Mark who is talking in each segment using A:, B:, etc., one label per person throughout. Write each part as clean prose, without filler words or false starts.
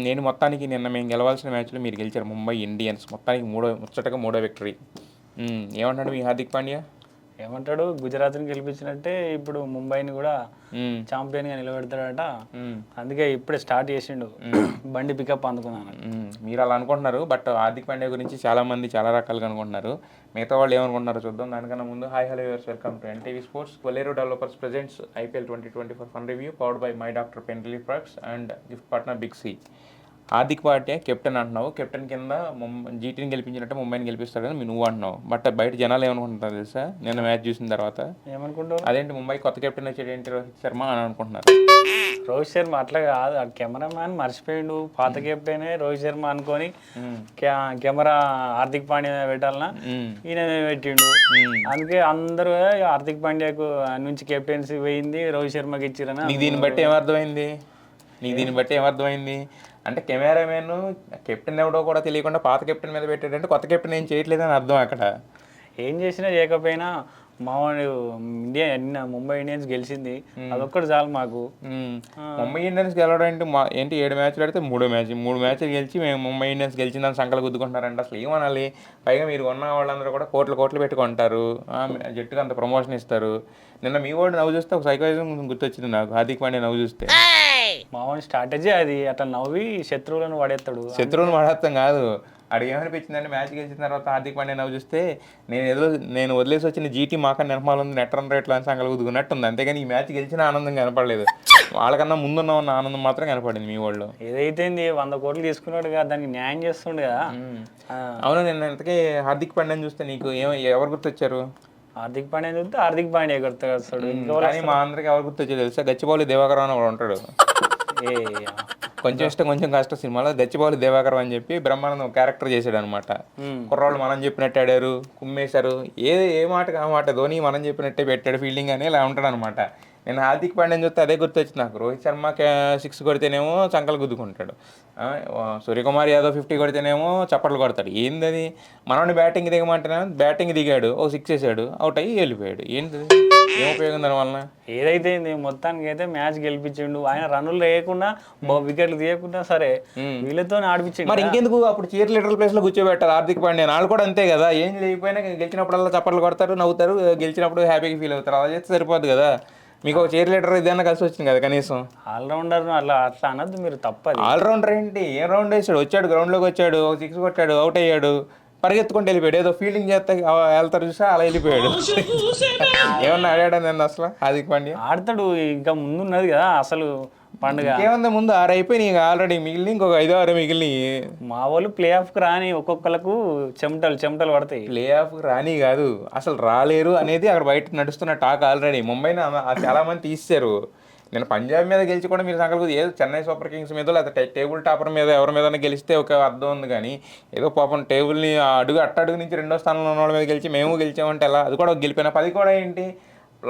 A: నేను మొత్తానికి నిన్న మేము గెలవాల్సిన మ్యాచ్‌లో మీరు గెలిచారు. ముంబై ఇండియన్స్ మొత్తానికి ముచ్చటగా మూడో విక్టరీ. ఏమంటున్నాడు మీ హార్దిక్ పాండ్యా?
B: ఏమంటాడు, గుజరాత్ని గెలిపించినట్టే ఇప్పుడు ముంబైని కూడా
A: హ్మ్.
B: ఛాంపియన్గా నిలబెడతాడట.
A: హ్మ్.
B: అందుకే ఇప్పుడే స్టార్ట్ చేసిండు బండి పికప్ అందుకున్నాను.
A: మీరు అలా అనుకుంటున్నారు. బట్ హార్దిక్ పాండ్యా గురించి చాలామంది చాలా రకాలుగా అనుకుంటున్నారు. మిగతా వాళ్ళు ఏమనుకుంటున్నారో చూద్దాం. దానికన్నా ముందు hi hello viewers, welcome to NTV sports. Kolleru developers presents IPL 2024 fun review powered by my doctor pain relief products and gift partner big C. Hardik Pandya captain అంటున్నావు. కెప్టెన్ కింద జీటీని గెలిపించినట్టు ముంబైని గెలిపిస్తాడు కానీ నువ్వు అంటున్నావు. బట్ బయట జనాలు ఏమనుకుంటున్నారు తెలుసా? నిన్న మ్యాచ్ చూసిన తర్వాత
B: ఏమనుకుంటావు?
A: అదేంటి ముంబై కొత్త కెప్టెన్ వచ్చాడు ఏంటి రోహిత్ శర్మ అని అనుకుంటున్నారు.
B: రోహిత్ శర్మ అట్లా కాదు, ఆ కెమెరామ్యాన్ మర్చిపోయిండు. పాత కెప్టెనే రోహిత్ శర్మ అనుకొని కెమెరా హార్దిక్ పాండ్యా పెట్టాలన్నా ఈయన పెట్టిండు. అందుకే అందరూ హార్దిక్ పాండ్యాకు నుంచి కెప్టెన్సీ పోయింది, రోహిత్ శర్మకి ఇచ్చిరని.
A: నీకు దీన్ని బట్టి ఏమర్థమైంది అంటే కెమెరామెన్ కెప్టెన్ ఎవడో కూడా తెలియకుండా పాత కెప్టెన్ మీద పెట్టాడంటే కొత్త కెప్టెన్ ఏం చేయట్లేదని అర్థం. అక్కడ
B: ఏం చేసినా చేయకపోయినా మావాడు నిన్న ముంబై ఇండియన్స్ గెలిచింది, అదొక్కటి చాలు మాకు.
A: ముంబై ఇండియన్స్ గెలవడం ఏంటి 7 మ్యాచ్లు ఆడితే 3 మ్యాచ్లు గెలిచి మేము ముంబై ఇండియన్స్ గెలిచిందని సంకలు గుద్దుకుంటున్నారంటే అసలు ఏమనాలి? పైగా మీరు ఉన్న వాళ్ళందరూ కూడా కోట్లు పెట్టుకుంటారు, జట్టుకు అంత ప్రమోషన్ ఇస్తారు. నిన్న మీ వాడు నవ్వు చూస్తే ఒక సైకాలజీ గుర్తొచ్చింది నాకు. హార్దిక్ పాండ్యా నవ్వు చూస్తే
B: మావాడి స్ట్రాటజీ అది, అట్లా నవ్వి శత్రువులను
A: పడేస్తాం కాదు. అడిగి ఏమనిపించిందంటే మ్యాచ్ గెలిచిన తర్వాత హార్దిక్ పాండ్యా నవ్వు చూస్తే నేను వదిలేసి వచ్చిన జీటీ మాకన్నా నిర్మాలు ఉంది, నెట్ రన్ రేట్లు అని సంగలు కుదుకున్నట్టుంది. అంతేగాని ఈ మ్యాచ్ గెలిచిన ఆనందం కనపడలేదు. వాళ్ళకన్నా ముందున్న ఆనందం మాత్రం కనపడింది మీ వాళ్ళు.
B: ఏదైతే 100 కోట్లు తీసుకున్నాడు కదా, దానికి న్యాయం చేస్తుండే కదా.
A: అవును, నేను ఇంతకీ హార్దిక్ పాండ్యాని చూస్తే నీకు ఎవరు గుర్తొచ్చారు?
B: హార్దిక్ పాండ్యా చూస్తే హార్దిక్ పాండ్యా గుర్తొస్తాడు.
A: కానీ మా అందరికి ఎవరు గుర్తొచ్చారు తెలుసా? గచ్చిబౌలి దివాకర్ అని ఒకడు ఉంటాడు. కొంచెం ఇష్టం కొంచెం కష్టం సినిమాలో గచ్చిబౌలి దివాకర్ అని చెప్పి బ్రహ్మానందం క్యారెక్టర్ చేశాడు అనమాట. కుర్రాళ్ళు మనం చెప్పినట్టు ఆడారు, కుమ్మేశారు, ఏ మాటకు ఆ మాట. ధోని మనం చెప్పినట్టే పెట్టాడు ఫీల్డింగ్ అని ఇలా ఉంటాడు అనమాట. నేను హార్దిక్ పాండ్యాని చూస్తే అదే గుర్తొచ్చింది నాకు. రోహిత్ శర్మ 6 కొడితేనేమో చంకలు గుద్దుకుంటాడు, సూర్యకుమార్ యాదవ్ 50 కొడితేనేమో చప్పట్లు కొడతాడు. ఏంది మనోని బ్యాటింగ్ దిగమంటేనే బ్యాటింగ్ దిగాడు, 6 వేసాడు, అవుట్ అయ్యి వెళ్ళిపోయాడు. ఏంటి ఏం ఉపయోగం దానివల్ల?
B: ఏదైతే మొత్తానికి అయితే మ్యాచ్ గెలిపించిండు. ఆయన రన్నులు లేకుండా వికెట్లు తీయకుండా సరే వీళ్ళతో ఆడిపించిండు.
A: మరి ఇంకెందుకు అప్పుడు చీర్ లీడర్ ప్లేస్ లో కూర్చోబెట్టారు హార్దిక్ పాండ్యా? వాళ్ళు కూడా అంతే కదా, ఏం లేకపోయినా గెలిచినప్పుడల్లా చప్పట్లు కొడతారు, నవ్వుతారు, గెలిచినప్పుడు హ్యాపీగా ఫీల్ అవుతారు. అలా చేస్తే సరిపోదు కదా. మీకు ఒక చీర్ లీడర్ ఇదన్నా కలిసి వచ్చింది కదా కనీసం.
B: ఆల్రౌండర్ అట్లా అనద్దు మీరు, తప్పది.
A: ఆల్రౌండర్ ఏంటి? ఏం రౌండ్ వేసాడు? వచ్చాడు గ్రౌండ్లోకి వచ్చాడు, 6 కొట్టాడు, అవుట్ అయ్యాడు, పరిగెత్తుకుంటూ వెళ్ళిపోయాడు. ఏదో ఫీల్డింగ్ చేస్తే వెళ్తారు చూసా అలా వెళ్ళిపోయాడు. ఏమన్నా ఆడాడు నేను అసలు హార్దిక్ పాండ్యా?
B: ఆడతాడు, ఇంకా ముందున్నది కదా అసలు పండుగ.
A: ఏముంది ముందు 6 అయిపోయి ఆల్రెడీ మిగిలిన ఇంకొక 5-6 మిగిలిన.
B: మా వాళ్ళు ప్లే ఆఫ్కి రాని ఒక్కొక్కలకు చెమటలు పడతాయి.
A: ప్లే ఆఫ్కి రాని కాదు, అసలు రాలేరు అనేది అక్కడ బయట నడుస్తున్న టాక్. ఆల్రెడీ ముంబైని చాలా మంది తీశారు. నేను పంజాబ్ మీద గెలిచి కూడా మీరు సంకల్పం ఏదో చెన్నై సూపర్ కింగ్స్ మీద లేకపోతే టేబుల్ టాపర్ మీద ఎవరి మీద గెలిస్తే ఒక అర్థం ఉంది. కానీ ఏదో పాపం టేబుల్ని అట్టడుగు నుంచి 2వ స్థానంలో ఉన్న వాళ్ళ మీద గెలిచి మేము గెలిచామంటే ఎలా? అది కూడా గెలిపోయినా 10 కూడా ఏంటి,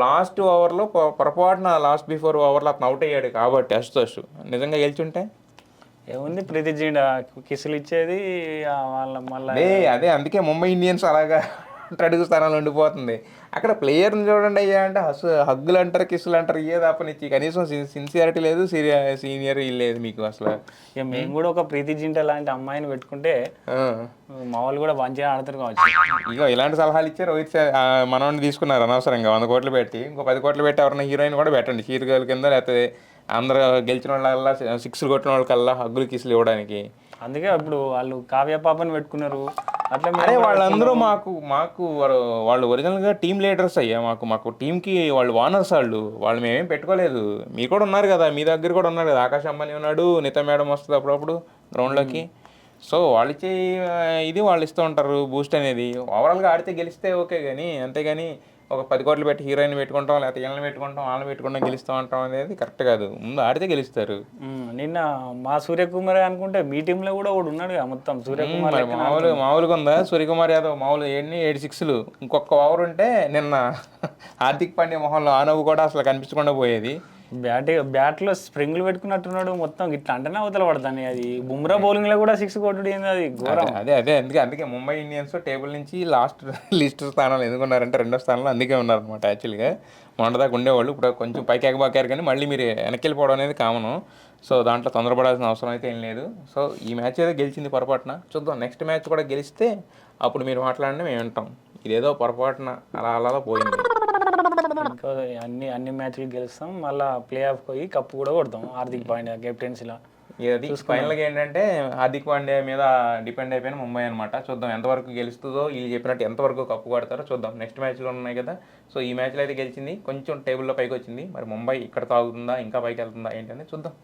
A: లాస్ట్ ఓవర్లో పొరపాటున లాస్ట్ బిఫోర్ ఓవర్లో అతను అవుట్ అయ్యాడు కాబట్టి అశుతోష్. నిజంగా గెలిచుంటే
B: ఏముంది, ప్రతి జీండా కిసులు ఇచ్చేది వాళ్ళ మళ్ళీ.
A: అదే అందుకే ముంబై ఇండియన్స్ అలాగా అడుగు స్థానంలో ఉండిపోతుంది. అక్కడ ప్లేయర్ని చూడండి అయ్యా అంటే హగ్గులు అంటారు, కిస్సులు అంటారు, ఏ తప్పనిచ్చి కనీసం సిన్సియారిటీ లేదు, సీనియర్ లేదు మీకు అసలు.
B: ఇక మేము కూడా ఒక ప్రీతి జింటా లాంటి అమ్మాయిని పెట్టుకుంటే మా వాళ్ళు కూడా మంచిగా ఆడతారు కావచ్చు.
A: ఇక ఇలాంటి సలహాలు ఇచ్చి రోహిత్ మనోడిని తీసుకున్నారు అనవసరంగా. 100 కోట్లు పెట్టి ఇంకో 10 కోట్లు పెట్టి ఎవరైనా హీరోయిన్ కూడా పెట్టండి చీరగల కింద, లేకపోతే అందరూ గెలిచిన వాళ్ళకల్లా 6 కొట్టిన వాళ్ళకల్లా హగ్గులు కిసులు ఇవ్వడానికి.
B: అందుకే అప్పుడు వాళ్ళు కావ్య పాపని పెట్టుకున్నారు. అట్లా
A: అరే వాళ్ళందరూ మాకు వాళ్ళు ఒరిజినల్గా టీమ్ లీడర్స్ అయ్యా. మాకు టీంకి వాళ్ళు ఓనర్స్. వాళ్ళు మేమేం పెట్టుకోలేదు. మీరు కూడా ఉన్నారు కదా, మీ దగ్గర కూడా ఉన్నారు కదా, ఆకాశ్ అంబానీ ఉన్నాడు, నిత మేడం వస్తుంది అప్పుడప్పుడు గ్రౌండ్లోకి. సో వాళ్ళు ఇచ్చే ఇది వాళ్ళు ఇస్తూ ఉంటారు బూస్ట్ అనేది. ఓవరాల్గా ఆడితే గెలిస్తే ఓకే, కానీ అంతేగాని ఒక 10 కోట్లు పెట్టి హీరోయిన్ పెట్టుకుంటాం, లేకపోతే వీళ్ళని పెట్టుకుంటాం, వాళ్ళని పెట్టుకుంటాం, గెలుస్తూ ఉంటాం అనేది కరెక్ట్ కాదు. ముందు ఆడితే గెలుస్తారు.
B: నిన్న మా సూర్యకుమార్ అనుకుంటే మీ టీంలో కూడా ఒకడు ఉన్నాడు మొత్తం సూర్యకుమార్.
A: మామూలుగా ఉందా? సూర్యకుమార్ యాదవ్ మామూలు 7 6లు, ఇంకొక ఓవర్ ఉంటే నిన్న హార్దిక్ పాండ్యా మొహంలో ఆనవు కూడా అసలు కనిపించకుండా పోయేది.
B: బ్యాట్లో స్ప్రింగ్లు పెట్టుకున్నట్టున్నాడు మొత్తం. ఇట్లా అంటేనే అవతల పడతాను. అది బుమ్రా బౌలింగ్ లో కూడా 6 కొట్టుడు ఏంది, అది ఘోరం.
A: అదే అందుకే ముంబై ఇండియన్స్ టేబుల్ నుంచి లాస్ట్ లిస్ట్ స్థానంలో ఎందుకున్నారంటే 2వ స్థానంలో అందుకే ఉన్నారనమాట. యాక్చువల్గా మొన్నదాకా ఉండేవాళ్ళు, ఇప్పుడు కొంచెం పైకి ఎగబాకారు, కానీ మళ్ళీ మీరు వెనక్కి వెళ్ళిపోవడం అనేది కామను. సో దాంట్లో తొందరపడాల్సిన అవసరం అయితే ఏం లేదు. సో ఈ మ్యాచ్ అయితే గెలిచింది పొరపాటున. చూద్దాం నెక్స్ట్ మ్యాచ్ కూడా గెలిస్తే అప్పుడు మీరు మాట్లాడినా మేము వింటాం. ఇదేదో పొరపాటున అలా అలా పోయింది.
B: ఇంకా అన్ని మ్యాచ్లు గెలుస్తాం, మళ్ళీ ప్లే ఆఫ్ పోయి కప్పు కూడా కొడతాం హార్దిక్ పాండ్యా కెప్టెన్సీలో.
A: ఇది ఫైనల్గా ఏంటంటే హార్దిక్ పాండ్యా మీద డిపెండ్ అయిపోయిన ముంబై అనమాట. చూద్దాం ఎంతవరకు గెలుస్తుందో, వీళ్ళు చెప్పినట్టు ఎంతవరకు కప్పు కొడతారో చూద్దాం. నెక్స్ట్ మ్యాచ్లో ఉన్నాయి కదా, సో ఈ మ్యాచ్లో అయితే గెలిచింది, కొంచెం టేబుల్లో పైకి వచ్చింది. మరి ముంబై ఇక్కడ తాగుతుందా, ఇంకా పైకి వెళ్తుందా ఏంటని చూద్దాం.